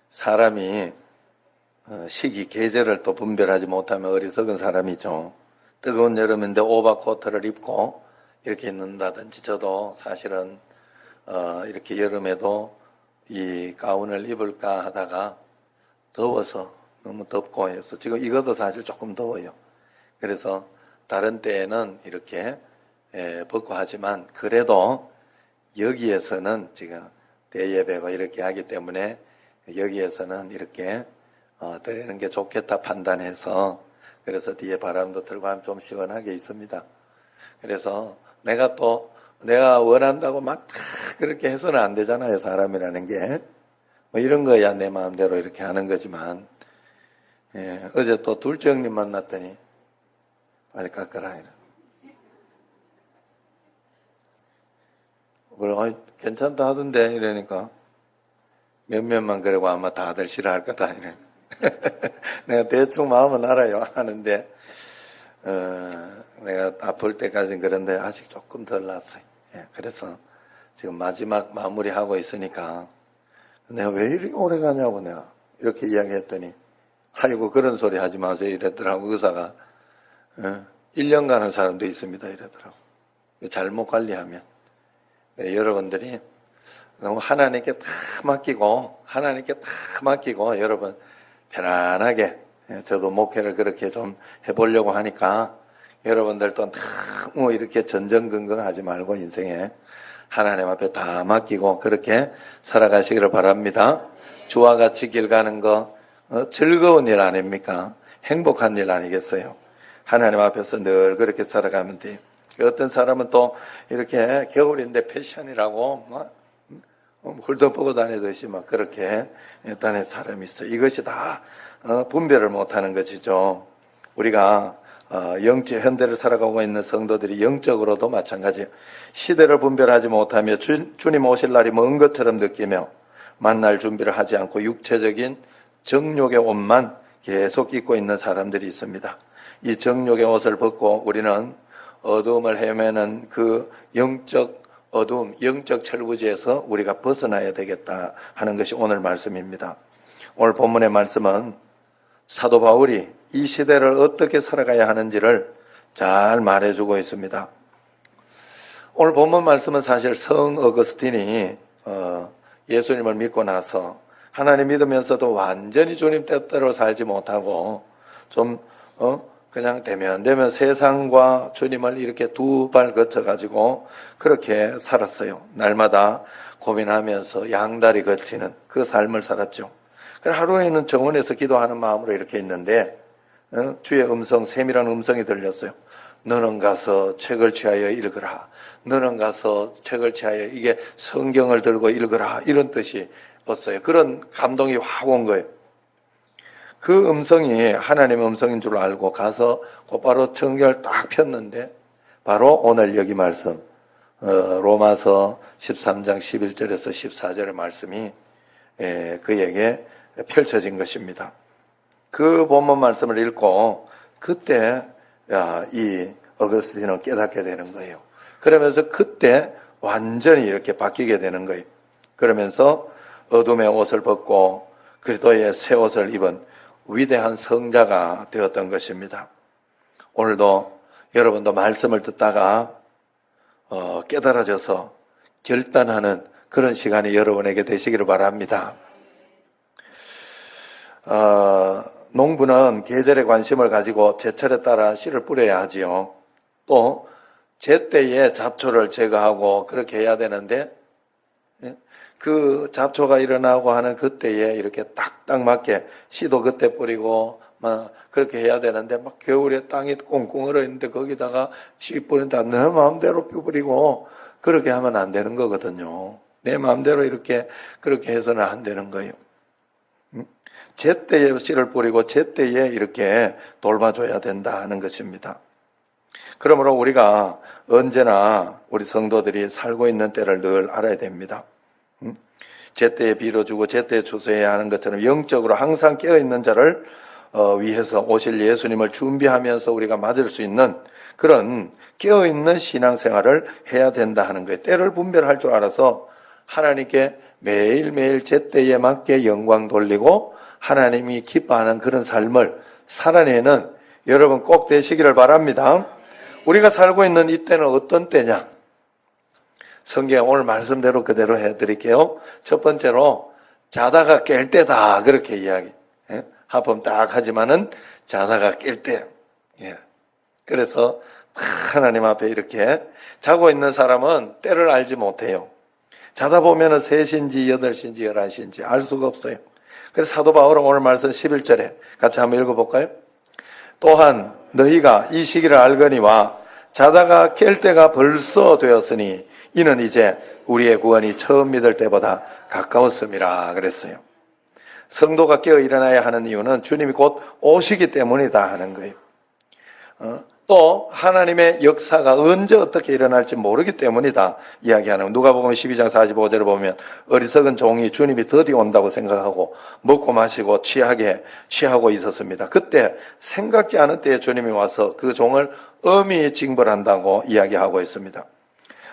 사람이 시기, 계절을 또 분별하지 못하면 어리석은 사람이죠. 뜨거운 여름인데 오버코트를 입고 이렇게 있는다든지, 저도 사실은 이렇게 여름에도 이 가운을 입을까 하다가 더워서, 너무 덥고 해서, 지금 이것도 사실 조금 더워요. 그래서 다른 때에는 이렇게 벗고 하지만, 그래도 여기에서는 지금 대예배고 이렇게 하기 때문에 여기에서는 이렇게 드리는 게 좋겠다 판단해서, 그래서 뒤에 바람도 들고 하면 좀 시원하게 있습니다. 그래서 내가 원한다고 막 그렇게 해서는 안 되잖아요, 사람이라는 게. 뭐 이런 거야 내 마음대로 이렇게 하는 거지만, 어제 또 둘째 형님 만났더니 빨리 깎아라 이래. 그래, 괜찮다 하던데 이러니까 몇몇만 그러고 아마 다들 싫어할 거다 이래. 내가 대충 마음은 알아요 하는데, 내가 아플 때까지는 그런데 아직 조금 덜 났어요. 그래서 지금 마지막 마무리하고 있으니까, 내가 왜 이렇게 오래 가냐고 내가 이렇게 이야기했더니, 아이고 그런 소리 하지 마세요 이랬더라고. 의사가 1년 가는 사람도 있습니다 이러더라고. 잘못 관리하면. 여러분들이 너무 하나님께 다 맡기고 여러분 편안하게, 저도 목회를 그렇게 좀 해보려고 하니까, 여러분들도 너무 이렇게 전전긍긍하지 말고 인생에 하나님 앞에 다 맡기고 그렇게 살아가시기를 바랍니다. 주와 같이 길 가는 거 즐거운 일 아닙니까? 행복한 일 아니겠어요? 하나님 앞에서 늘 그렇게 살아가면 돼요. 어떤 사람은 또 이렇게 겨울인데 패션이라고 막 홀떡 다니듯이 막 그렇게 다니는 사람이 있어요. 이것이 다 분별을 못하는 것이죠. 우리가 현대를 살아가고 있는 성도들이 영적으로도 마찬가지예요. 시대를 분별하지 못하며 주님 오실 날이 먼 것처럼 느끼며 만날 준비를 하지 않고 육체적인 정욕의 옷만 계속 입고 있는 사람들이 있습니다. 이 정욕의 옷을 벗고 우리는 어두움을 헤매는 그 영적 어두움, 영적 철부지에서 우리가 벗어나야 되겠다 하는 것이 오늘 말씀입니다. 오늘 본문의 말씀은 사도 바울이 이 시대를 어떻게 살아가야 하는지를 잘 말해주고 있습니다. 오늘 본문 말씀은 사실 성 어거스틴이 예수님을 믿고 나서 하나님 믿으면서도 완전히 주님 뜻대로 살지 못하고 좀 그냥 되면 세상과 주님을 이렇게 두 발 거쳐가지고 그렇게 살았어요. 날마다 고민하면서 양다리 거치는 그 삶을 살았죠. 하루에는 정원에서 기도하는 마음으로 이렇게 있는데, 주의 음성, 세밀한 음성이 들렸어요. 너는 가서 책을 취하여 읽으라. 너는 가서 책을 취하여 이게 성경을 들고 읽으라. 이런 뜻이 없어요. 그런 감동이 확 온 거예요. 그 음성이 하나님의 음성인 줄 알고 가서 곧바로 성경을 딱 폈는데, 바로 오늘 여기 말씀, 로마서 13장 11절에서 14절의 말씀이 그에게 펼쳐진 것입니다. 그 본문 말씀을 읽고 그때 이 어거스틴은 깨닫게 되는 거예요. 그러면서 그때 완전히 이렇게 바뀌게 되는 거예요. 그러면서 어둠의 옷을 벗고 그리스도의 새 옷을 입은 위대한 성자가 되었던 것입니다. 오늘도 여러분도 말씀을 듣다가 깨달아져서 결단하는 그런 시간이 여러분에게 되시기를 바랍니다. 농부는 계절에 관심을 가지고 제철에 따라 씨를 뿌려야 하지요. 또 제때에 잡초를 제거하고 그렇게 해야 되는데, 그 잡초가 일어나고 하는 그때에 이렇게 딱딱 맞게 씨도 그때 뿌리고 막 그렇게 해야 되는데, 막 겨울에 땅이 꽁꽁 얼어 있는데 거기다가 씨 뿌린다 내 마음대로 뿌리고 그렇게 하면 안 되는 거거든요. 내 마음대로 이렇게 그렇게 해서는 안 되는 거예요. 제때에 씨를 뿌리고 제때에 이렇게 돌봐줘야 된다는 것입니다. 그러므로 우리가 언제나 우리 성도들이 살고 있는 때를 늘 알아야 됩니다. 제때에 빌어주고 제때에 추수해야 하는 것처럼 영적으로 항상 깨어있는 자를 위해서 오실 예수님을 준비하면서 우리가 맞을 수 있는 그런 깨어있는 신앙생활을 해야 된다 하는 거예요. 때를 분별할 줄 알아서 하나님께 매일매일 제때에 맞게 영광 돌리고 하나님이 기뻐하는 그런 삶을 살아내는 여러분 꼭 되시기를 바랍니다. 우리가 살고 있는 이 때는 어떤 때냐? 성경 오늘 말씀대로 그대로 해드릴게요. 첫 번째로 자다가 깰 때다 그렇게 이야기. 하품 딱 하지만은 자다가 깰 때. 그래서 하나님 앞에 이렇게 자고 있는 사람은 때를 알지 못해요. 자다 보면은 3시인지 8시인지 11시인지 알 수가 없어요. 그래서 사도 바울은 오늘 말씀 11절에 같이 한번 읽어볼까요? 또한 너희가 이 시기를 알거니와 자다가 깰 때가 벌써 되었으니 이는 이제 우리의 구원이 처음 믿을 때보다 가까웠음이라 그랬어요. 성도가 깨어 일어나야 하는 이유는 주님이 곧 오시기 때문이다 하는 거예요. 또 하나님의 역사가 언제 어떻게 일어날지 모르기 때문이다 이야기하는 누가복음 12장 45절을 보면 어리석은 종이 주님이 더디 온다고 생각하고 먹고 마시고 취하고 있었습니다. 그때 생각지 않은 때에 주님이 와서 그 종을 엄히 징벌한다고 이야기하고 있습니다.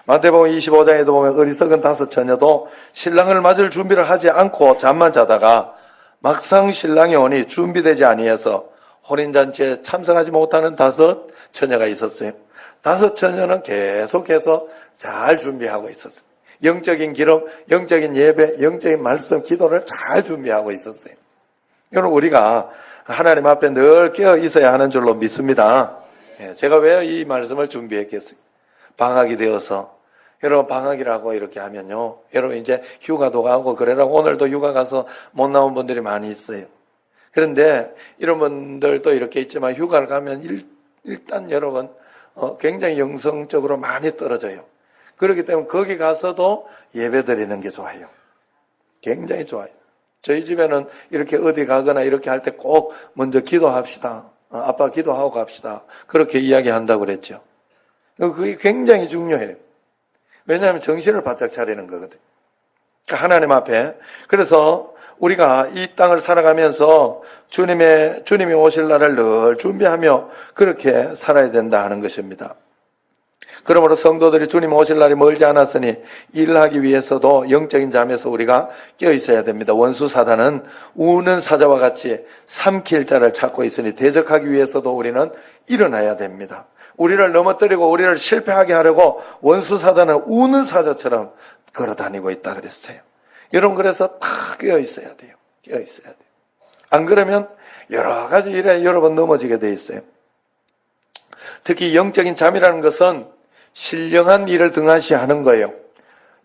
마태복음 25장에도 보면 어리석은 5 처녀도 신랑을 맞을 준비를 하지 않고 잠만 자다가 막상 신랑이 오니 준비되지 아니해서 혼인잔치에 참석하지 못하는 5 처녀가 있었어요. 5 처녀는 계속해서 잘 준비하고 있었어요. 영적인 기름, 영적인 예배, 영적인 말씀, 기도를 잘 준비하고 있었어요. 여러분 우리가 하나님 앞에 늘 깨어 있어야 하는 줄로 믿습니다. 제가 왜 이 말씀을 준비했겠어요? 방학이 되어서 여러분 방학이라고 이렇게 하면요 여러분 이제 휴가도 가고 그래라고 오늘도 휴가 가서 못 나온 분들이 많이 있어요. 그런데 이런 분들도 이렇게 있지만 휴가를 가면 일단 여러분 굉장히 영성적으로 많이 떨어져요. 그렇기 때문에 거기 가서도 예배 드리는 게 좋아요. 굉장히 좋아요. 저희 집에는 이렇게 어디 가거나 이렇게 할 때 꼭 먼저 기도합시다. 아빠 기도하고 갑시다. 그렇게 이야기한다고 그랬죠. 그게 굉장히 중요해요. 왜냐하면 정신을 바짝 차리는 거거든요. 그러니까 하나님 앞에. 그래서 우리가 이 땅을 살아가면서 주님이 오실 날을 늘 준비하며 그렇게 살아야 된다 하는 것입니다. 그러므로 성도들이 주님 오실 날이 멀지 않았으니 일하기 위해서도 영적인 잠에서 우리가 깨어 있어야 됩니다. 원수 사단은 우는 사자와 같이 삼킬 자를 찾고 있으니 대적하기 위해서도 우리는 일어나야 됩니다. 우리를 넘어뜨리고 우리를 실패하게 하려고 원수 사단은 우는 사자처럼 걸어다니고 있다 그랬어요. 여러분 그래서 다 깨어 있어야 돼요. 깨어 있어야 돼요. 안 그러면 여러 가지 일에 여러 번 넘어지게 돼 있어요. 특히 영적인 잠이라는 것은 신령한 일을 등한시하는 거예요.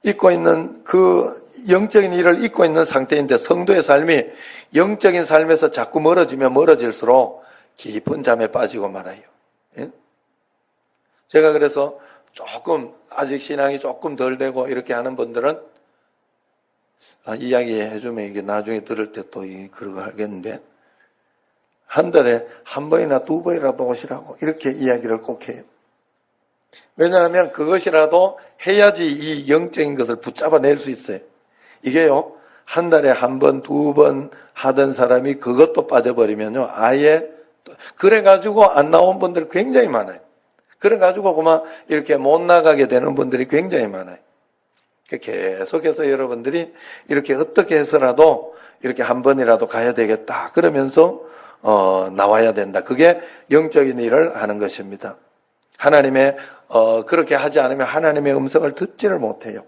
잊고 있는 그 영적인 일을 잊고 있는 상태인데 성도의 삶이 영적인 삶에서 자꾸 멀어지면 멀어질수록 깊은 잠에 빠지고 말아요. 예? 제가 그래서 조금 아직 신앙이 조금 덜 되고 이렇게 하는 분들은 이야기해 주면 이게 나중에 들을 때 또 그러고 하겠는데 한 달에 1번이나 2번이라도 오시라고 이렇게 이야기를 꼭 해요. 왜냐하면 그것이라도 해야지 이 영적인 것을 붙잡아낼 수 있어요. 이게요 한 달에 1번, 2번 하던 사람이 그것도 빠져버리면요 아예 그래가지고 안 나온 분들 굉장히 많아요. 그래가지고 그만 이렇게 못 나가게 되는 분들이 굉장히 많아요. 계속해서 여러분들이 이렇게 어떻게 해서라도 이렇게 1번이라도 가야 되겠다 그러면서 나와야 된다. 그게 영적인 일을 하는 것입니다. 하나님의 그렇게 하지 않으면 하나님의 음성을 듣지를 못해요.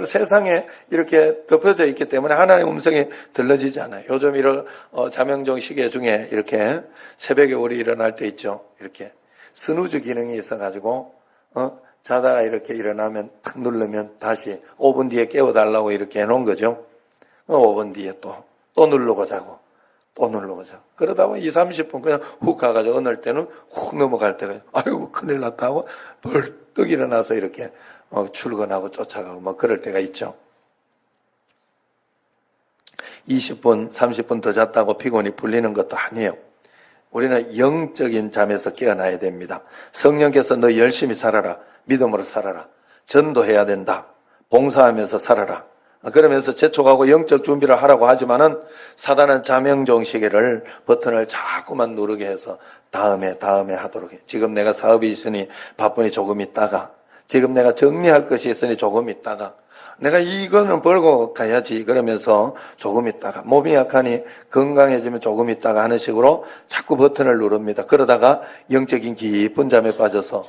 세상에 이렇게 덮여져 있기 때문에 하나님의 음성이 들려지지 않아요. 요즘 이런 자명종 시계 중에 이렇게 새벽에 우리 일어날 때 있죠. 이렇게 스누즈 기능이 있어가지고 자다가 이렇게 일어나면 탁 누르면 다시 5분 뒤에 깨워달라고 이렇게 해놓은 거죠. 5분 뒤에 또 누르고 자고 또 누르고 자고 그러다 보면 20-30분 그냥 훅 가가지고 어느 때는 훅 넘어갈 때가 아이고 큰일 났다 하고 벌떡 일어나서 이렇게 출근하고 쫓아가고 뭐 그럴 때가 있죠. 20분 30분 더 잤다고 피곤이 풀리는 것도 아니에요. 우리는 영적인 잠에서 깨어나야 됩니다. 성령께서 너 열심히 살아라. 믿음으로 살아라. 전도해야 된다. 봉사하면서 살아라. 그러면서 재촉하고 영적 준비를 하라고 하지만은 사단은 자명종 시계를 버튼을 자꾸만 누르게 해서 다음에 하도록 해. 지금 내가 사업이 있으니 바쁘니 조금 있다가, 지금 내가 정리할 것이 있으니 조금 있다가, 내가 이거는 벌고 가야지 그러면서 조금 있다가, 몸이 약하니 건강해지면 조금 있다가 하는 식으로 자꾸 버튼을 누릅니다. 그러다가 영적인 깊은 잠에 빠져서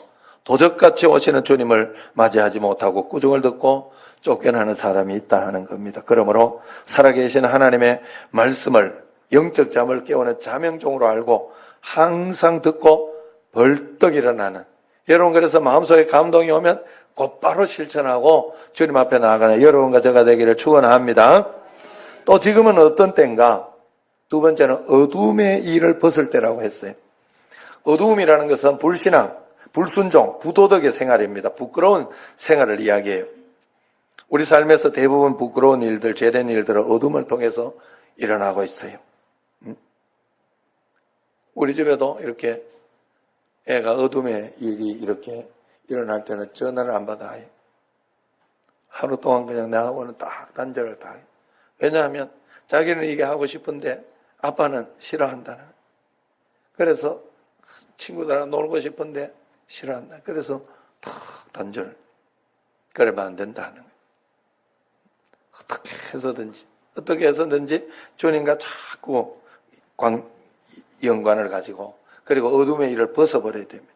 도적같이 오시는 주님을 맞이하지 못하고 꾸중을 듣고 쫓겨나는 사람이 있다 하는 겁니다. 그러므로 살아계신 하나님의 말씀을, 영적 잠을 깨우는 자명종으로 알고 항상 듣고 벌떡 일어나는, 여러분 그래서 마음속에 감동이 오면 곧바로 실천하고 주님 앞에 나아가는 여러분과 저가 되기를 축원합니다. 또 지금은 어떤 때인가? 두 번째는 어둠의 일을 벗을 때라고 했어요. 어두움이라는 것은 불신앙, 불순종, 부도덕의 생활입니다. 부끄러운 생활을 이야기해요. 우리 삶에서 대부분 부끄러운 일들, 죄된 일들은 어둠을 통해서 일어나고 있어요. 우리 집에도 이렇게 애가 어둠의 일이 이렇게 일어날 때는 전화를 안 받아요. 하루 동안 그냥 나하고는 딱 단절을 다 해요. 왜냐하면 자기는 이게 하고 싶은데 아빠는 싫어한다는. 그래서 친구들하고 놀고 싶은데 싫어한다. 그래서 딱 단절. 그러면 안 된다는 거예요. 어떻게 해서든지 주님과 자꾸 연관을 가지고, 그리고 어둠의 일을 벗어버려야 됩니다.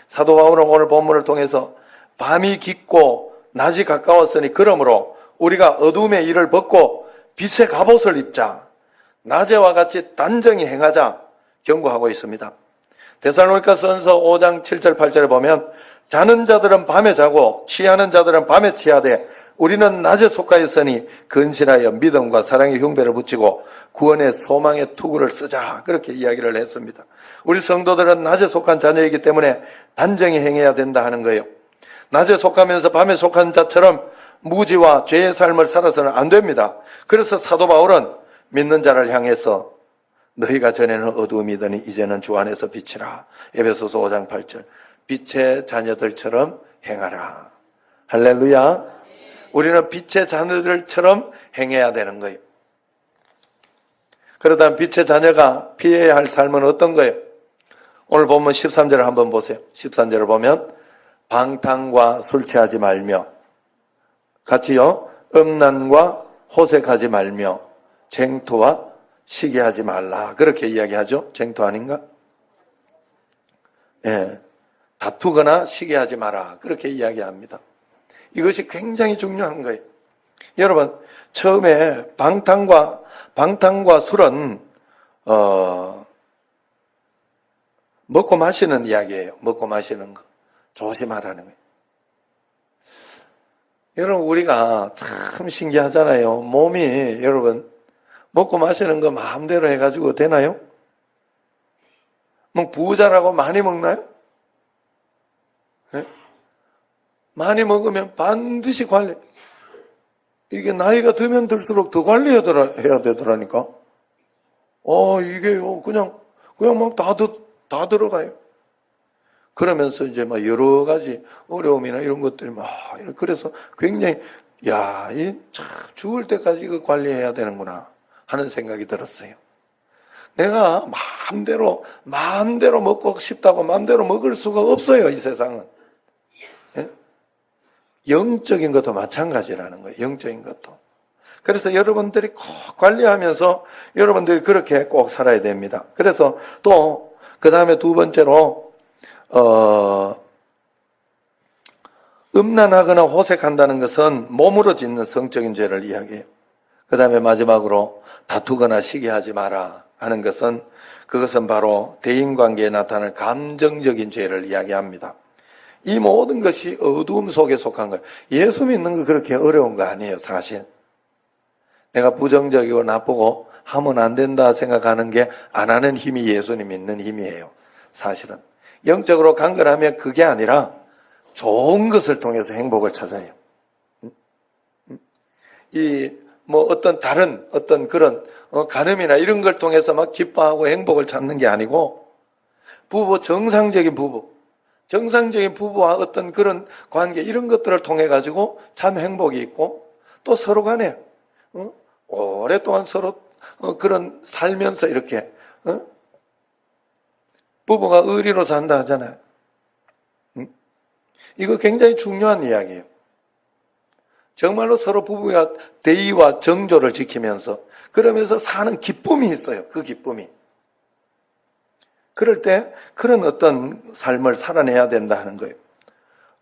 사도 바울은 오늘 본문을 통해서 밤이 깊고 낮이 가까웠으니 그러므로 우리가 어둠의 일을 벗고 빛의 갑옷을 입자, 낮에와 같이 단정히 행하자 경고하고 있습니다. 데살로니가전서 5장 7절 8절에 보면 자는 자들은 밤에 자고 취하는 자들은 밤에 취하되 우리는 낮에 속하였으니 근신하여 믿음과 사랑의 흉배를 붙이고 구원의 소망의 투구를 쓰자, 그렇게 이야기를 했습니다. 우리 성도들은 낮에 속한 자녀이기 때문에 단정히 행해야 된다 하는 거예요. 낮에 속하면서 밤에 속한 자처럼 무지와 죄의 삶을 살아서는 안 됩니다. 그래서 사도 바울은 믿는 자를 향해서 너희가 전에는 어두움이더니 이제는 주 안에서 빛이라, 에베소서 5장 8절, 빛의 자녀들처럼 행하라. 할렐루야. 우리는 빛의 자녀들처럼 행해야 되는 거예요. 그러다 빛의 자녀가 피해야 할 삶은 어떤 거예요? 오늘 보면 13절을 한번 보세요. 13절을 보면 방탕과 술 취하지 말며, 같이요, 음란과 호색하지 말며 쟁토와 시기하지 말라, 그렇게 이야기하죠. 쟁토 아닌가? 예, 다투거나 시기하지 마라, 그렇게 이야기합니다. 이것이 굉장히 중요한 거예요. 여러분, 처음에 방탕과 술은 먹고 마시는 이야기예요. 먹고 마시는 거 조심하라는 거예요. 여러분, 우리가 참 신기하잖아요. 몸이, 여러분, 먹고 마시는 거 마음대로 해가지고 되나요? 뭐 부자라고 많이 먹나요? 네? 많이 먹으면 반드시 이게 나이가 들면 들수록 더 관리해야 되더라니까. 이게요, 그냥 막 다 들어가요. 그러면서 이제 막 여러 가지 어려움이나 이런 것들이 그래서 굉장히, 참 죽을 때까지 이거 관리해야 되는구나 하는 생각이 들었어요. 내가 마음대로 먹고 싶다고 마음대로 먹을 수가 없어요, 이 세상은. 예? 영적인 것도 마찬가지라는 거예요. 영적인 것도. 그래서 여러분들이 꼭 관리하면서 여러분들이 그렇게 꼭 살아야 됩니다. 그래서 또 그 다음에 두 번째로 음란하거나 호색한다는 것은 몸으로 짓는 성적인 죄를 이야기해요. 그 다음에 마지막으로 다투거나 시기하지 마라 하는 것은, 그것은 바로 대인관계에 나타나는 감정적인 죄를 이야기합니다. 이 모든 것이 어두움 속에 속한 거예요. 예수 믿는 거 그렇게 어려운 거 아니에요, 사실. 내가 부정적이고 나쁘고 하면 안 된다 생각하는 게 안 하는 힘이 예수님 믿는 힘이에요, 사실은. 영적으로 강건하면 그게 아니라 좋은 것을 통해서 행복을 찾아요. 어떤 다른 그런 간음이나 이런 걸 통해서 막 기뻐하고 행복을 찾는 게 아니고, 정상적인 부부와 어떤 그런 관계, 이런 것들을 통해 가지고 참 행복이 있고, 또 서로 간에 오랫동안 서로 그런 살면서 이렇게 부부가 의리로 산다 하잖아요. 이거 굉장히 중요한 이야기예요. 정말로 서로 부부가 대의와 정조를 지키면서 그러면서 사는 기쁨이 있어요. 그 기쁨이. 그럴 때 그런 어떤 삶을 살아내야 된다 하는 거예요.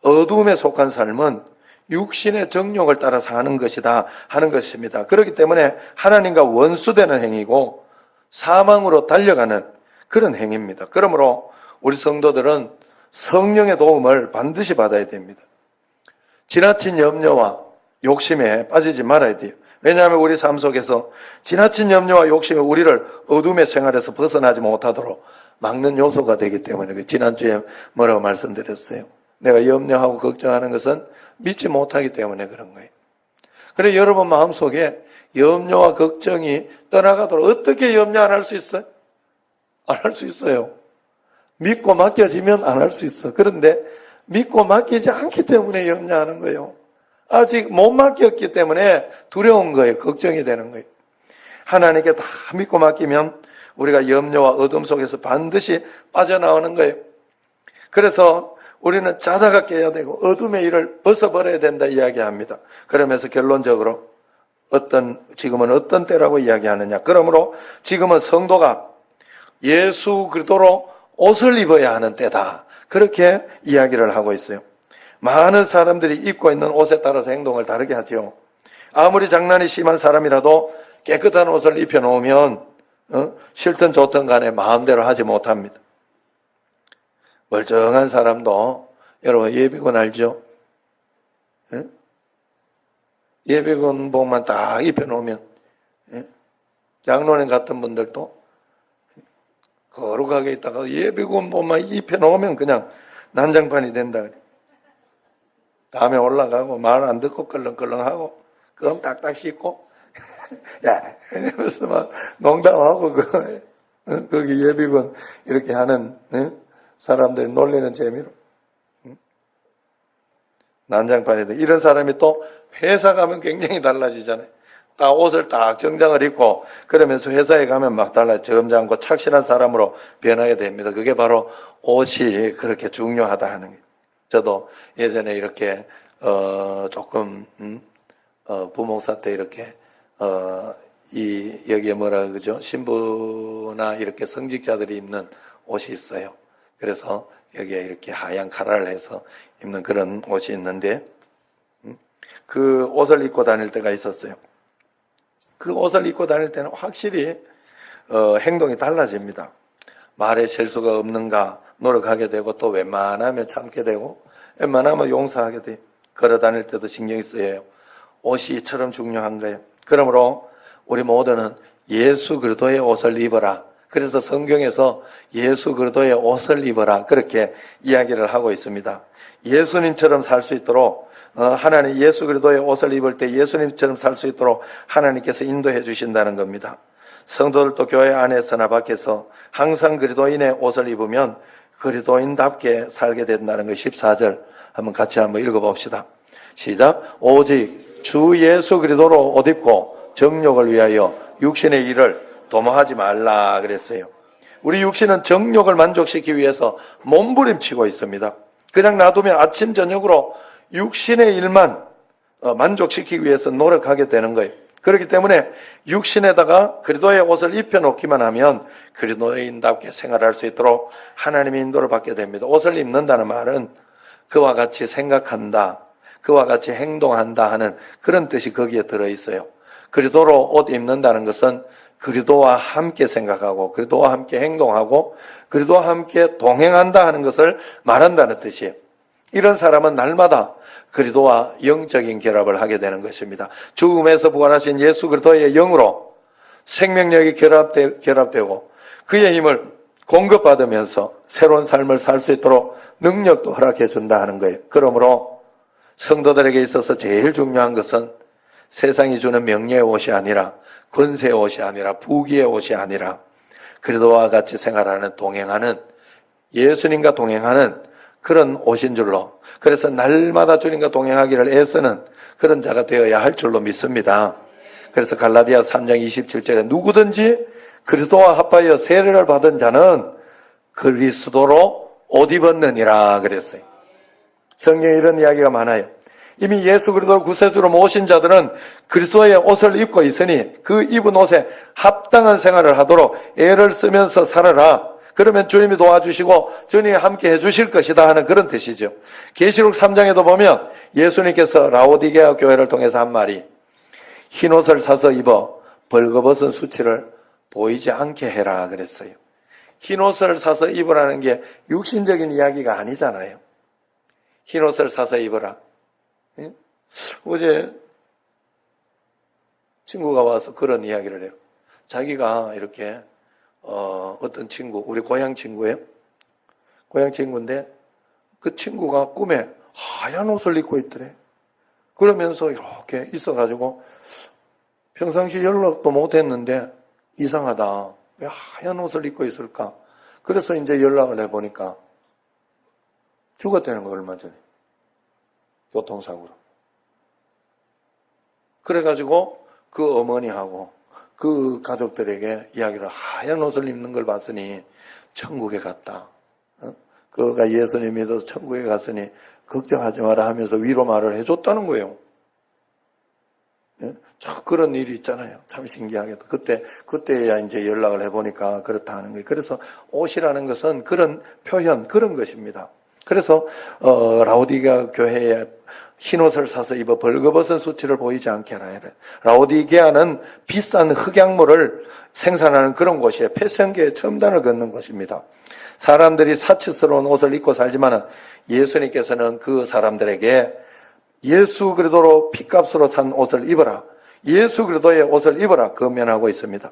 어두움에 속한 삶은 육신의 정욕을 따라 사는 것이다 하는 것입니다. 그렇기 때문에 하나님과 원수되는 행위고 사망으로 달려가는 그런 행위입니다. 그러므로 우리 성도들은 성령의 도움을 반드시 받아야 됩니다. 지나친 염려와 욕심에 빠지지 말아야 돼요. 왜냐하면 우리 삶 속에서 지나친 염려와 욕심이 우리를 어둠의 생활에서 벗어나지 못하도록 막는 요소가 되기 때문에 지난주에 뭐라고 말씀드렸어요. 내가 염려하고 걱정하는 것은 믿지 못하기 때문에 그런 거예요. 그래 여러분 마음속에 염려와 걱정이 떠나가도록 어떻게 염려 안 할 수 있어요? 안 할 수 있어요. 믿고 맡겨지면 안 할 수 있어. 그런데 믿고 맡기지 않기 때문에 염려하는 거예요. 아직 못 맡겼기 때문에 두려운 거예요. 걱정이 되는 거예요. 하나님께 다 믿고 맡기면 우리가 염려와 어둠 속에서 반드시 빠져나오는 거예요. 그래서 우리는 자다가 깨야 되고 어둠의 일을 벗어버려야 된다 이야기합니다. 그러면서 결론적으로 지금은 어떤 때라고 이야기하느냐. 그러므로 지금은 성도가 예수 그리스도로 옷을 입어야 하는 때다. 그렇게 이야기를 하고 있어요. 많은 사람들이 입고 있는 옷에 따라서 행동을 다르게 하죠. 아무리 장난이 심한 사람이라도 깨끗한 옷을 입혀놓으면 싫든 좋든 간에 마음대로 하지 못합니다. 멀쩡한 사람도 여러분 예비군 알죠? 예비군복만 딱 입혀놓으면 장로님 같은 분들도 거룩하게 있다가 예비군복만 입혀놓으면 그냥 난장판이 된다. 다음에 올라가고 말 안 듣고 껄렁껄렁하고 껌 딱딱 씻고 야 이러면서 막 농담하고 거기 예비군 이렇게 하는 사람들이 놀리는 재미로 난장판이 돼. 이런 사람이 또 회사 가면 굉장히 달라지잖아요. 딱 옷을 딱 정장을 입고 그러면서 회사에 가면 막 점잖고 착실한 사람으로 변하게 됩니다. 그게 바로 옷이 그렇게 중요하다 하는 거예요. 저도 예전에 이렇게 조금 부목사 때 이렇게 여기에 뭐라 그러죠? 신부나 이렇게 성직자들이 입는 옷이 있어요. 그래서 여기에 이렇게 하얀 카라를 해서 입는 그런 옷이 있는데 그 옷을 입고 다닐 때가 있었어요. 그 옷을 입고 다닐 때는 확실히 행동이 달라집니다. 말에 실수가 없는가 노력하게 되고 또 웬만하면 참게 되고 웬만하면 용서하게 돼요. 걸어 다닐 때도 신경이 쓰여요. 옷이 이처럼 중요한 거예요. 그러므로 우리 모두는 예수 그리스도의 옷을 입어라. 그래서 성경에서 예수 그리스도의 옷을 입어라 그렇게 이야기를 하고 있습니다. 예수님처럼 살 수 있도록 하나님 예수 그리스도의 옷을 입을 때 예수님처럼 살 수 있도록 하나님께서 인도해 주신다는 겁니다. 성도들도 교회 안에서나 밖에서 항상 그리스도인의 옷을 입으면 그리스도인답게 살게 된다는 거 14절 한번 같이 한번 읽어봅시다. 시작. 오직 주 예수 그리스도로 옷 입고 정욕을 위하여 육신의 일을 도모하지 말라 그랬어요. 우리 육신은 정욕을 만족시키기 위해서 몸부림치고 있습니다. 그냥 놔두면 아침 저녁으로 육신의 일만 만족시키기 위해서 노력하게 되는 거예요. 그렇기 때문에 육신에다가 그리스도의 옷을 입혀놓기만 하면 그리스도인답게 생활할 수 있도록 하나님의 인도를 받게 됩니다. 옷을 입는다는 말은 그와 같이 생각한다, 그와 같이 행동한다 하는 그런 뜻이 거기에 들어있어요. 그리스도로 옷 입는다는 것은 그리스도와 함께 생각하고 그리스도와 함께 행동하고 그리스도와 함께 동행한다 하는 것을 말한다는 뜻이에요. 이런 사람은 날마다 그리스도와 영적인 결합을 하게 되는 것입니다. 죽음에서 부활하신 예수 그리스도의 영으로 생명력이 결합되고 그의 힘을 공급받으면서 새로운 삶을 살 수 있도록 능력도 허락해 준다 하는 거예요. 그러므로 성도들에게 있어서 제일 중요한 것은 세상이 주는 명예의 옷이 아니라 권세의 옷이 아니라 부귀의 옷이 아니라 그리스도와 같이 생활하는 동행하는 예수님과 동행하는 그런 옷인 줄로, 그래서 날마다 주님과 동행하기를 애쓰는 그런 자가 되어야 할 줄로 믿습니다. 그래서 갈라디아 3장 27절에 누구든지 그리스도와 합하여 세례를 받은 자는 그리스도로 옷 입었느니라 그랬어요. 성경에 이런 이야기가 많아요. 이미 예수 그리스도를 구세주로 모신 자들은 그리스도의 옷을 입고 있으니 그 입은 옷에 합당한 생활을 하도록 애를 쓰면서 살아라. 그러면 주님이 도와주시고 주님이 함께 해주실 것이다 하는 그런 뜻이죠. 계시록 3장에도 보면 예수님께서 라오디게아 교회를 통해서 한 말이 흰옷을 사서 입어 벌거벗은 수치를 보이지 않게 해라 그랬어요. 흰옷을 사서 입으라는 게 육신적인 이야기가 아니잖아요. 흰옷을 사서 입어라. 어제 친구가 와서 그런 이야기를 해요. 자기가 이렇게 어떤 친구, 우리 고향 친구예요. 고향 친구인데 그 친구가 꿈에 하얀 옷을 입고 있더래. 그러면서 이렇게 있어가지고 평상시 연락도 못했는데 이상하다. 왜 하얀 옷을 입고 있을까? 그래서 이제 연락을 해보니까 죽었다는 거 얼마 전에. 교통사고로. 그래가지고 그 어머니하고 그 가족들에게 이야기를 하얀 옷을 입는 걸 봤으니 천국에 갔다. 그가 예수님 믿어서 천국에 갔으니 걱정하지 마라 하면서 위로 말을 해줬다는 거예요. 그런 일이 있잖아요. 참 신기하게도. 그때야 이제 연락을 해보니까 그렇다 하는 거예요. 그래서 옷이라는 것은 그런 표현, 그런 것입니다. 그래서, 라오디게아 교회에 흰옷을 사서 입어 벌거벗은 수치를 보이지 않게 하라. 라오디게아는 비싼 흑약물을 생산하는 그런 곳이에요. 패션계의 첨단을 걷는 곳입니다. 사람들이 사치스러운 옷을 입고 살지만 예수님께서는 그 사람들에게 예수 그리스도로 피값으로 산 옷을 입어라. 예수 그리스도의 옷을 입어라. 권면하고 있습니다.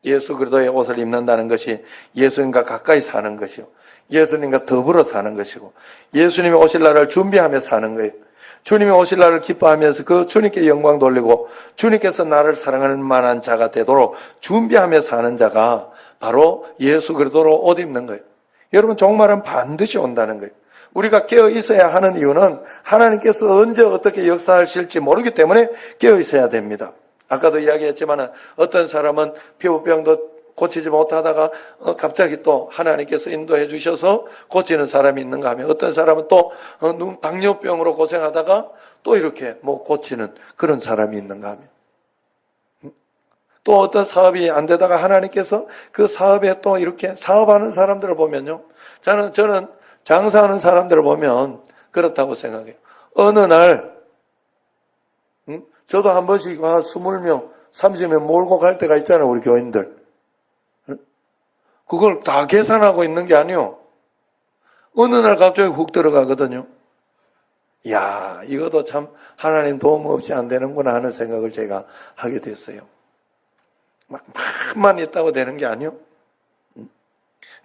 예수 그리스도의 옷을 입는다는 것이 예수님과 가까이 사는 것이요. 예수님과 더불어 사는 것이고 예수님이 오실 날을 준비하며 사는 거예요. 주님이 오실 날을 기뻐하면서 그 주님께 영광 돌리고 주님께서 나를 사랑할 만한 자가 되도록 준비하며 사는 자가 바로 예수 그리스도로 옷 입는 거예요. 여러분 종말은 반드시 온다는 거예요. 우리가 깨어 있어야 하는 이유는 하나님께서 언제 어떻게 역사하실지 모르기 때문에 깨어 있어야 됩니다. 아까도 이야기했지만 어떤 사람은 피부병도 고치지 못하다가 갑자기 또 하나님께서 인도해 주셔서 고치는 사람이 있는가 하면 어떤 사람은 또 당뇨병으로 고생하다가 또 이렇게 고치는 그런 사람이 있는가 하면 또 어떤 사업이 안 되다가 하나님께서 그 사업에 또 이렇게 사업하는 사람들을 보면요. 저는 장사하는 사람들을 보면 그렇다고 생각해요. 어느 날 저도 한 번씩 20명, 30명 몰고 갈 때가 있잖아요. 우리 교인들. 그걸 다 계산하고 있는 게 아니요. 어느 날 갑자기 훅 들어가거든요. 이야, 이것도 참 하나님 도움 없이 안 되는구나 하는 생각을 제가 하게 됐어요. 막만 있다고 되는 게 아니요.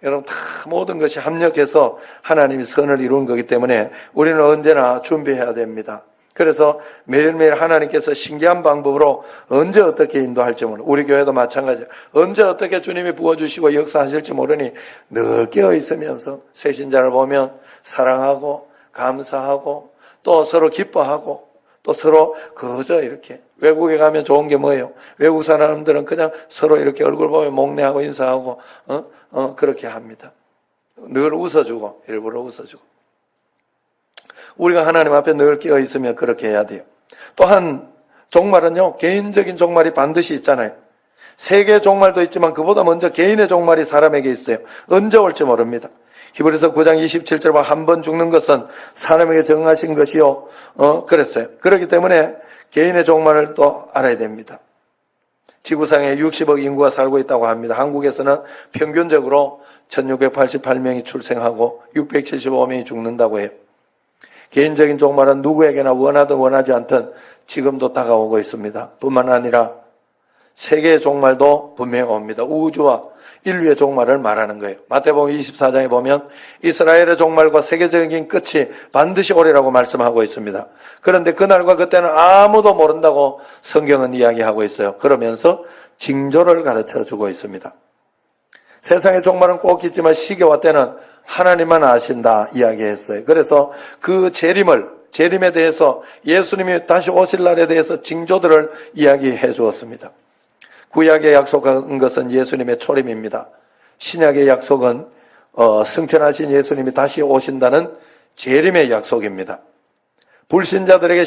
여러분 다 모든 것이 합력해서 하나님이 선을 이룬 거기 때문에 우리는 언제나 준비해야 됩니다. 그래서 매일매일 하나님께서 신기한 방법으로 언제 어떻게 인도할지 모르고 우리 교회도 마찬가지예요. 언제 어떻게 주님이 부어주시고 역사하실지 모르니 늘 깨어있으면서 새신자를 보면 사랑하고 감사하고 또 서로 기뻐하고 또 서로 그저 이렇게 외국에 가면 좋은 게 뭐예요? 외국 사람들은 그냥 서로 이렇게 얼굴 보면 목례하고 인사하고 그렇게 합니다. 늘 웃어주고 일부러 웃어주고 우리가 하나님 앞에 늘 끼어 있으면 그렇게 해야 돼요. 또한 종말은요, 개인적인 종말이 반드시 있잖아요. 세계의 종말도 있지만 그보다 먼저 개인의 종말이 사람에게 있어요. 언제 올지 모릅니다. 히브리서 9장 27절 보면 한 번 죽는 것은 사람에게 정하신 것이요. 그랬어요. 그렇기 때문에 개인의 종말을 또 알아야 됩니다. 지구상에 60억 인구가 살고 있다고 합니다. 한국에서는 평균적으로 1688명이 출생하고 675명이 죽는다고 해요. 개인적인 종말은 누구에게나 원하든 원하지 않든 지금도 다가오고 있습니다. 뿐만 아니라 세계의 종말도 분명히 옵니다. 우주와 인류의 종말을 말하는 거예요. 마태복음 24장에 보면 이스라엘의 종말과 세계적인 끝이 반드시 오리라고 말씀하고 있습니다. 그런데 그날과 그때는 아무도 모른다고 성경은 이야기하고 있어요. 그러면서 징조를 가르쳐주고 있습니다. 세상의 종말은 꼭 있지만 시기와 때는 하나님만 아신다 이야기했어요. 그래서 그 재림에 대해서 예수님이 다시 오실 날에 대해서 징조들을 이야기해 주었습니다. 구약의 약속한 것은 예수님의 초림입니다. 신약의 약속은 승천하신 예수님이 다시 오신다는 재림의 약속입니다. 불신자들에게는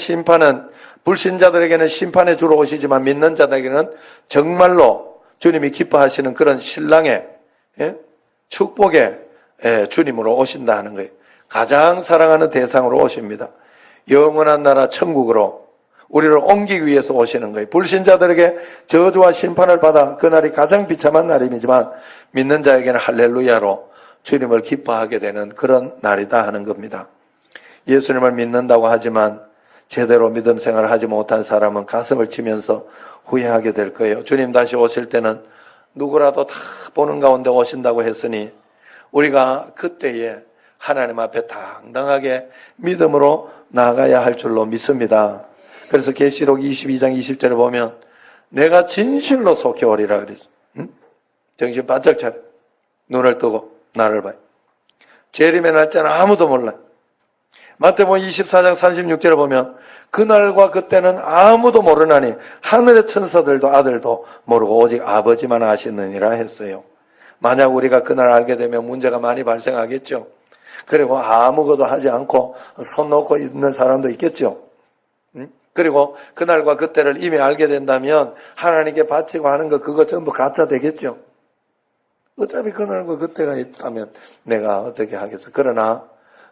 심판의 주로 오시지만 믿는 자들에게는 정말로 주님이 기뻐하시는 그런 신랑의 축복의 주님으로 오신다 하는 거예요. 가장 사랑하는 대상으로 오십니다. 영원한 나라 천국으로 우리를 옮기기 위해서 오시는 거예요. 불신자들에게 저주와 심판을 받아 그날이 가장 비참한 날이지만 믿는 자에게는 할렐루야로 주님을 기뻐하게 되는 그런 날이다 하는 겁니다. 예수님을 믿는다고 하지만 제대로 믿음 생활을 하지 못한 사람은 가슴을 치면서 후회하게 될 거예요. 주님 다시 오실 때는 누구라도 다 보는 가운데 오신다고 했으니 우리가 그때에 하나님 앞에 당당하게 믿음으로 나아가야 할 줄로 믿습니다. 그래서 계시록 22장 20절에 보면 내가 진실로 속히 오리라 그랬어. 응? 정신 바짝 차려. 눈을 뜨고 나를 봐요. 재림의 날짜는 아무도 몰라. 마태복음 24장 36절에 보면 그날과 그때는 아무도 모르나니 하늘의 천사들도 아들도 모르고 오직 아버지만 아시느니라 했어요. 만약 우리가 그날 알게 되면 문제가 많이 발생하겠죠. 그리고 아무것도 하지 않고 손 놓고 있는 사람도 있겠죠. 그리고 그날과 그때를 이미 알게 된다면 하나님께 바치고 하는 거 그거 전부 가짜 되겠죠. 어차피 그날과 그때가 있다면 내가 어떻게 하겠어. 그러나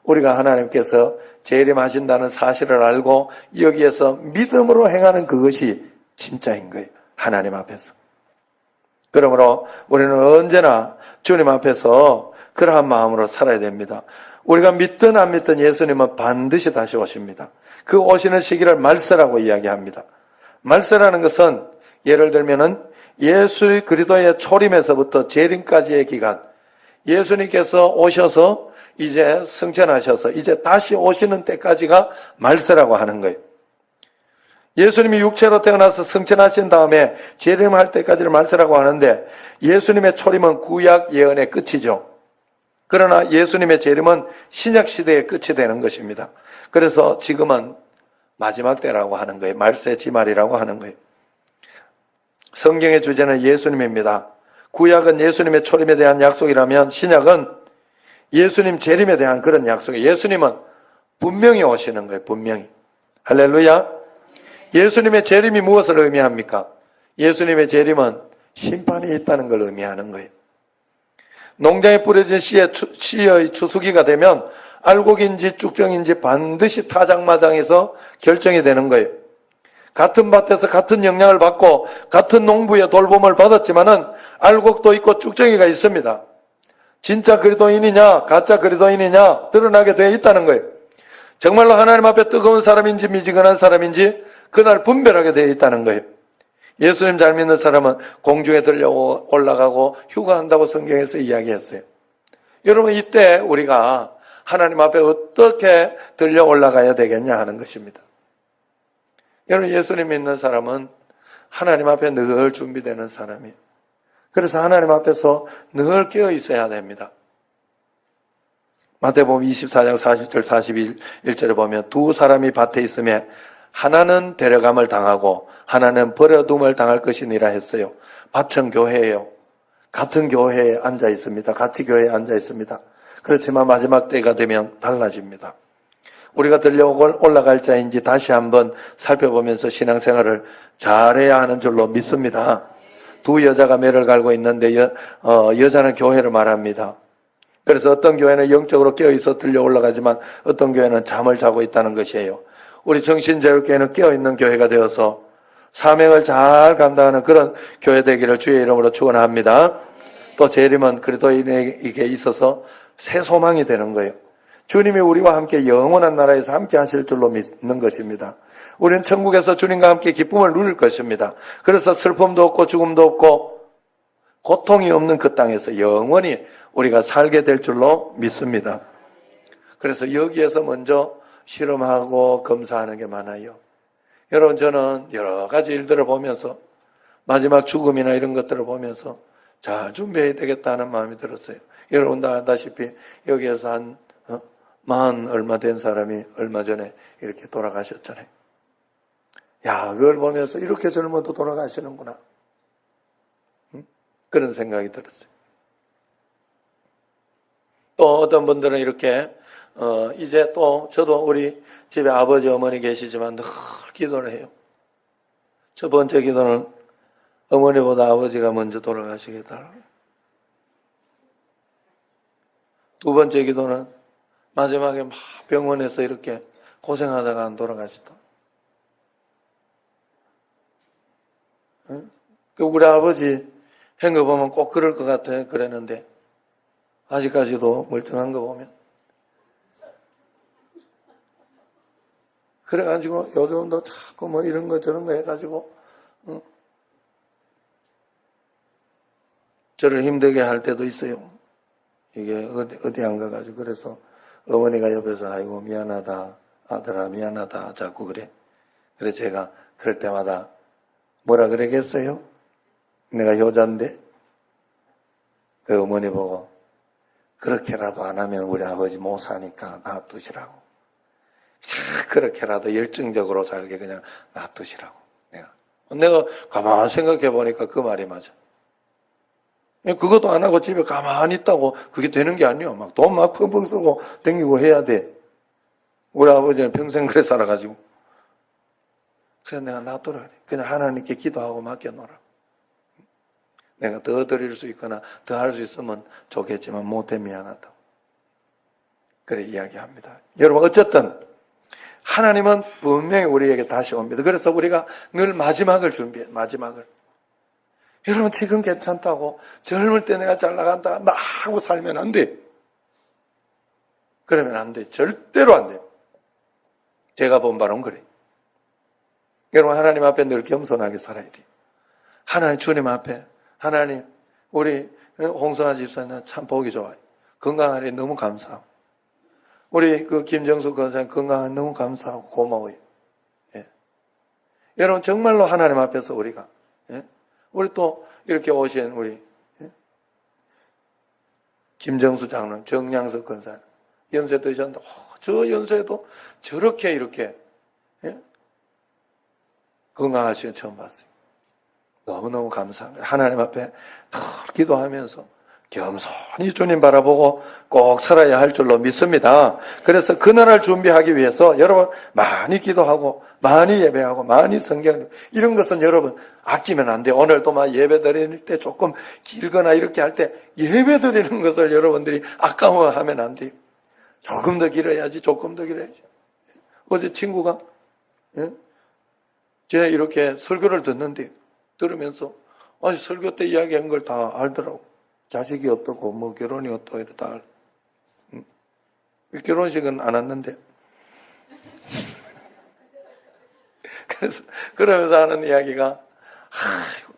우리가 하나님께서 재림하신다는 사실을 알고 여기에서 믿음으로 행하는 그것이 진짜인 거예요. 하나님 앞에서. 그러므로 우리는 언제나 주님 앞에서 그러한 마음으로 살아야 됩니다. 우리가 믿든 안 믿든 예수님은 반드시 다시 오십니다. 그 오시는 시기를 말세라고 이야기합니다. 말세라는 것은 예를 들면은 예수 그리스도의 초림에서부터 재림까지의 기간, 예수님께서 오셔서 이제 승천하셔서 이제 다시 오시는 때까지가 말세라고 하는 거예요. 예수님이 육체로 태어나서 승천하신 다음에 재림할 때까지를 말세라고 하는데 예수님의 초림은 구약 예언의 끝이죠. 그러나 예수님의 재림은 신약 시대의 끝이 되는 것입니다. 그래서 지금은 마지막 때라고 하는 거예요. 말세 지말이라고 하는 거예요. 성경의 주제는 예수님입니다. 구약은 예수님의 초림에 대한 약속이라면 신약은 예수님 재림에 대한 그런 약속이에요. 예수님은 분명히 오시는 거예요. 분명히. 할렐루야. 예수님의 재림이 무엇을 의미합니까? 예수님의 재림은 심판이 있다는 걸 의미하는 거예요. 농장에 뿌려진 씨의 추수기가 되면 알곡인지 쭉정인지 반드시 타작마당에서 결정이 되는 거예요. 같은 밭에서 같은 영향을 받고 같은 농부의 돌봄을 받았지만은 알곡도 있고 쭉정이가 있습니다. 진짜 그리스도인이냐 가짜 그리스도인이냐 드러나게 되어 있다는 거예요. 정말로 하나님 앞에 뜨거운 사람인지 미지근한 사람인지 그날 분별하게 되어 있다는 거예요. 예수님 잘 믿는 사람은 공중에 들려 올라가고 휴가한다고 성경에서 이야기했어요. 여러분 이때 우리가 하나님 앞에 어떻게 들려 올라가야 되겠냐 하는 것입니다. 여러분 예수님 믿는 사람은 하나님 앞에 늘 준비되는 사람이에요. 그래서 하나님 앞에서 늘 깨어 있어야 됩니다. 마태복음 24장 40절 41절에 보면 두 사람이 밭에 있으며 하나는 데려감을 당하고 하나는 버려둠을 당할 것이니라 했어요. 밭은 교회예요. 같은 교회에 앉아 있습니다. 같이 교회에 앉아 있습니다. 그렇지만 마지막 때가 되면 달라집니다. 우리가 들려 올라갈 자인지 다시 한번 살펴보면서 신앙생활을 잘해야 하는 줄로 믿습니다. 두 여자가 매를 갈고 있는데 여자는 교회를 말합니다. 그래서 어떤 교회는 영적으로 깨어있어 들려 올라가지만 어떤 교회는 잠을 자고 있다는 것이에요. 우리 정신제일교회는 깨어있는 교회가 되어서 사명을 잘 감당하는 그런 교회 되기를 주의 이름으로 축원합니다. 또 재림은 그리스도인에게 있어서 새 소망이 되는 거예요. 주님이 우리와 함께 영원한 나라에서 함께 하실 줄로 믿는 것입니다. 우리는 천국에서 주님과 함께 기쁨을 누릴 것입니다. 그래서 슬픔도 없고 죽음도 없고 고통이 없는 그 땅에서 영원히 우리가 살게 될 줄로 믿습니다. 그래서 여기에서 먼저 실험하고 검사하는 게 많아요. 여러분 저는 여러 가지 일들을 보면서 마지막 죽음이나 이런 것들을 보면서 잘 준비해야 되겠다는 마음이 들었어요. 여러분 다 아다시피 여기에서 한 40 얼마 된 사람이 얼마 전에 이렇게 돌아가셨잖아요. 야, 그걸 보면서 이렇게 젊어도 돌아가시는구나. 그런 생각이 들었어요. 또 어떤 분들은 이렇게 이제 또 저도 우리 집에 아버지 어머니 계시지만 늘 기도를 해요. 첫 번째 기도는 어머니보다 아버지가 먼저 돌아가시게 해달라고. 두 번째 기도는 마지막에 막 병원에서 이렇게 고생하다가 안 돌아가시다. 우리 아버지 한 거 보면 꼭 그럴 것 같아 그랬는데 아직까지도 멀쩡한 거 보면 그래가지고 요즘도 자꾸 뭐 이런 거 저런 거 해가지고 저를 힘들게 할 때도 있어요. 이게 어디 안 가가지고 그래서 어머니가 옆에서 아이고 미안하다 아들아 미안하다 자꾸 그래. 그래서 제가 그럴 때마다 뭐라 그러겠어요? 내가 효자인데 그 어머니 보고 그렇게라도 안 하면 우리 아버지 못 사니까 놔두시라고. 그렇게라도 열정적으로 살게 그냥 놔두시라고. 내가 가만히 생각해 보니까 그 말이 맞아. 그것도 안 하고 집에 가만히 있다고 그게 되는 게 아니에요. 막 돈 막 펑펑 쓰고 댕기고 해야 돼. 우리 아버지는 평생 그래 살아가지고. 그래서 내가 놔두라 그래. 그냥 하나님께 기도하고 맡겨놓으라. 내가 더 드릴 수 있거나 더 할 수 있으면 좋겠지만 못해 미안하다. 그래 이야기합니다. 여러분 어쨌든 하나님은 분명히 우리에게 다시 옵니다. 그래서 우리가 늘 마지막을 준비해. 마지막을. 여러분 지금 괜찮다고 젊을 때 내가 잘 나간다 막 하고 살면 안 돼. 그러면 안 돼. 절대로 안 돼. 제가 본 바로는 그래. 여러분 하나님 앞에 늘 겸손하게 살아야 돼. 하나님 주님 앞에 하나님 우리 홍선아 집사님 참 보기 좋아요. 건강하니 너무 감사하고 우리 그 김정수 권사님 건강하니 너무 감사하고 고마워요. 예. 여러분 정말로 하나님 앞에서 우리가 우리 또 이렇게 오신 우리 김정수 장로님, 정양석 권사님 연세 드셨는데 저 연세도 저렇게 이렇게 건강하시는 거 처음 봤어요. 너무너무 감사합니다. 하나님 앞에 더 기도하면서 겸손히 주님 바라보고 꼭 살아야 할 줄로 믿습니다. 그래서 그날을 준비하기 위해서 여러분 많이 기도하고 많이 예배하고 많이 성경 이런 것은 여러분 아끼면 안 돼요. 오늘도 막 예배 드릴 때 조금 길거나 이렇게 할 때 예배 드리는 것을 여러분들이 아까워하면 안 돼요. 조금 더 길어야지 조금 더 길어야지. 어제 친구가 제가 이렇게 설교를 듣는데 들으면서 아니 설교 때 이야기한 걸 다 알더라고. 자식이 어떻고 뭐 결혼이 어떠고 이러다. 결혼식은 안 왔는데. 그래서 그러면서 하는 이야기가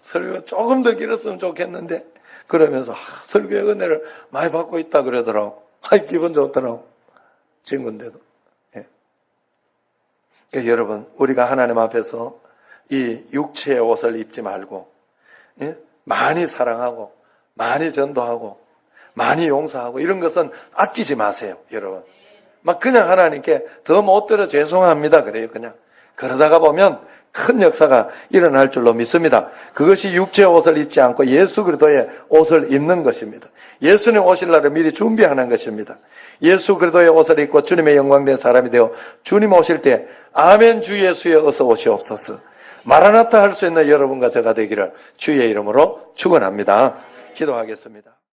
설교가 조금 더 길었으면 좋겠는데 그러면서 설교의 은혜를 많이 받고 있다 그러더라고. 기분 좋더라고. 친구인데도. 예. 그래서 여러분 우리가 하나님 앞에서 이 육체의 옷을 입지 말고 많이 사랑하고 많이 전도하고 많이 용서하고 이런 것은 아끼지 마세요. 여러분 막 그냥 하나님께 더 못 들어 죄송합니다 그래요. 그냥 그러다가 보면 큰 역사가 일어날 줄로 믿습니다. 그것이 육체의 옷을 입지 않고 예수 그리스도의 옷을 입는 것입니다. 예수님 오실 날을 미리 준비하는 것입니다. 예수 그리스도의 옷을 입고 주님의 영광된 사람이 되어 주님 오실 때 아멘 주 예수에 어서 오시옵소서 마라나타 할 수 있는 여러분과 제가 되기를 주의 이름으로 축원합니다. 기도하겠습니다.